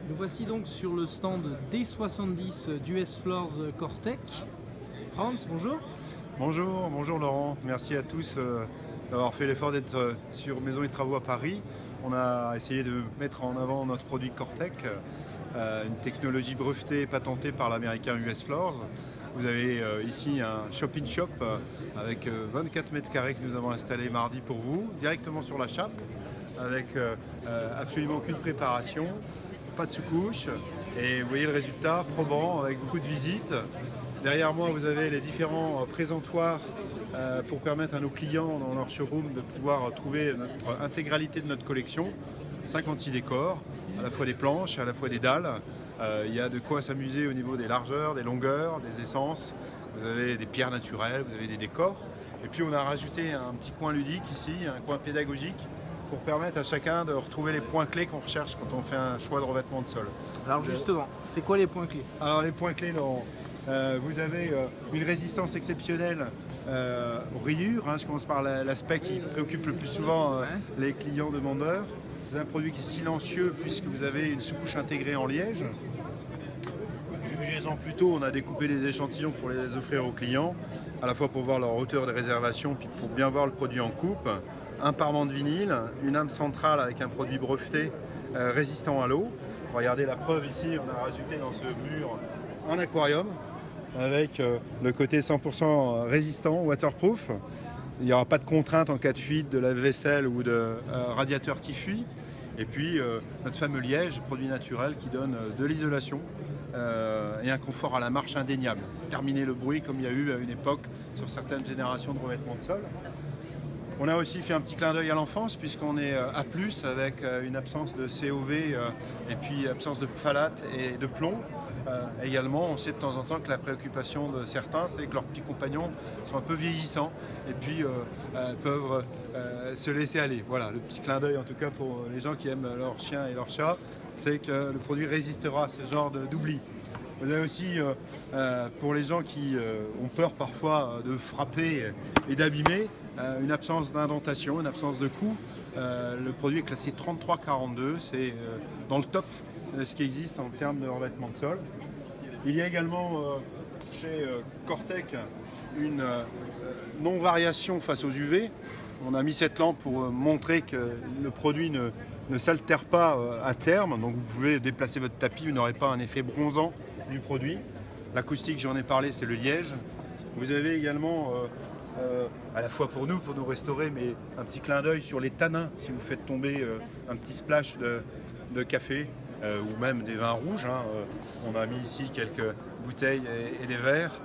Nous voici donc sur le stand D70 d'US Floors Cortec. Franz, bonjour. Bonjour Laurent, merci à tous d'avoir fait l'effort d'être sur Maison et Travaux à Paris. On a essayé de mettre en avant notre produit Cortec, une technologie brevetée et patentée par l'américain US Floors. Vous avez ici un shop-in-shop avec 24 mètres carrés que nous avons installé mardi pour vous, directement sur la chape, avec absolument aucune préparation, pas de sous-couche. Et vous voyez le résultat, probant, avec beaucoup de visites. Derrière moi, vous avez les différents présentoirs pour permettre à nos clients dans leur showroom de pouvoir trouver notre intégralité de notre collection. 56 décors, à la fois des planches, à la fois des dalles. Il y a de quoi s'amuser au niveau des largeurs, des longueurs, des essences. Vous avez des pierres naturelles, vous avez des décors. Et puis on a rajouté un petit coin ludique ici, un coin pédagogique pour permettre à chacun de retrouver les points clés qu'on recherche quand on fait un choix de revêtement de sol. Alors justement, c'est quoi les points clés? Alors les points clés, Laurent. Vous avez une résistance exceptionnelle aux rayures. Je commence par l'aspect qui préoccupe le plus souvent les clients demandeurs. C'est un produit qui est silencieux puisque vous avez une sous-couche intégrée en liège. Jugez-en plus tôt, on a découpé les échantillons pour les offrir aux clients, à la fois pour voir leur hauteur de réservation, puis pour bien voir le produit en coupe. Un parement de vinyle, une âme centrale avec un produit breveté résistant à l'eau. Regardez la preuve ici, on a rajouté dans ce mur un aquarium avec le côté 100% résistant, waterproof. Il n'y aura pas de contrainte en cas de fuite de lave-vaisselle ou de radiateur qui fuit. Et puis notre fameux liège, produit naturel qui donne de l'isolation et un confort à la marche indéniable. Terminer le bruit comme il y a eu à une époque sur certaines générations de revêtement de sol. On a aussi fait un petit clin d'œil à l'enfance puisqu'on est A+, avec une absence de COV et puis absence de phthalate et de plomb. Également, on sait de temps en temps que la préoccupation de certains, c'est que leurs petits compagnons sont un peu vieillissants et puis peuvent se laisser aller. Voilà, le petit clin d'œil en tout cas pour les gens qui aiment leurs chiens et leurs chats, c'est que le produit résistera à ce genre d'oubli. Vous avez aussi, pour les gens qui ont peur parfois de frapper et d'abîmer, une absence d'indentation, une absence de coup. Le produit est classé 3342, c'est dans le top de ce qui existe en termes de revêtement de sol. Il y a également chez Cortec une non-variation face aux UV. On a mis cette lampe pour montrer que le produit ne s'altère pas à terme, donc vous pouvez déplacer votre tapis, vous n'aurez pas un effet bronzant du produit. L'acoustique, j'en ai parlé, c'est le liège. Vous avez également, à la fois pour nous restaurer, mais un petit clin d'œil sur les tanins, si vous faites tomber un petit splash de café ou même des vins rouges. On a mis ici quelques bouteilles et des verres.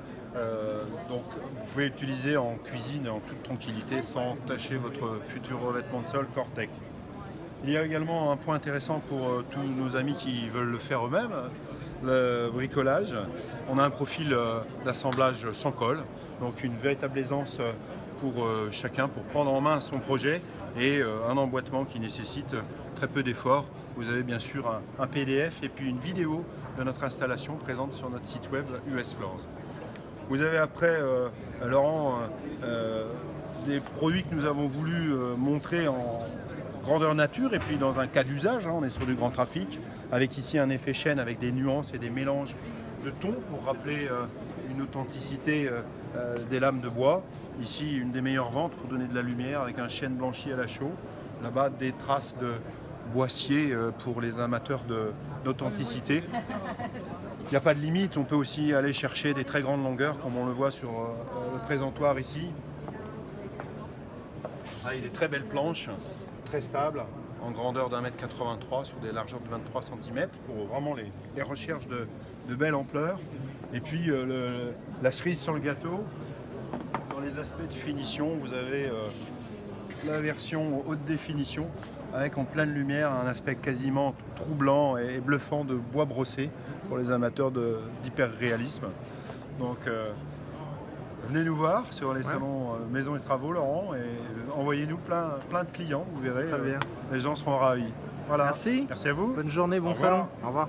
Donc vous pouvez l'utiliser en cuisine en toute tranquillité sans tacher votre futur revêtement de sol Cortec. Il y a également un point intéressant pour tous nos amis qui veulent le faire eux-mêmes, le bricolage. On a un profil d'assemblage sans colle, donc une véritable aisance pour chacun pour prendre en main son projet et un emboîtement qui nécessite très peu d'efforts. Vous avez bien sûr un PDF et puis une vidéo de notre installation présente sur notre site web US Floors. Vous avez après, Laurent, des produits que nous avons voulu montrer en grandeur nature et puis dans un cas d'usage, on est sur du grand trafic, avec ici un effet chaîne avec des nuances et des mélanges de tons pour rappeler une authenticité des lames de bois. Ici, une des meilleures ventes pour donner de la lumière avec un chêne blanchi à la chaux. Là-bas, des traces de boissier pour les amateurs d'authenticité. Il n'y a pas de limite, on peut aussi aller chercher des très grandes longueurs comme on le voit sur le présentoir ici. Avec des très belles planches, très stables, en grandeur d'1,83 m sur des largeurs de 23 cm pour vraiment les recherches de belle ampleur. Et puis la cerise sur le gâteau, dans les aspects de finition, vous avez la version haute définition avec en pleine lumière un aspect quasiment troublant et bluffant de bois brossé pour les amateurs d'hyper-réalisme. Donc venez nous voir sur les salons Maison et Travaux, Laurent, et envoyez-nous plein de clients, vous verrez, Très bien. les gens seront ravis. Voilà. Merci. Merci à vous. Bonne journée, bon Au revoir. salon. Au revoir.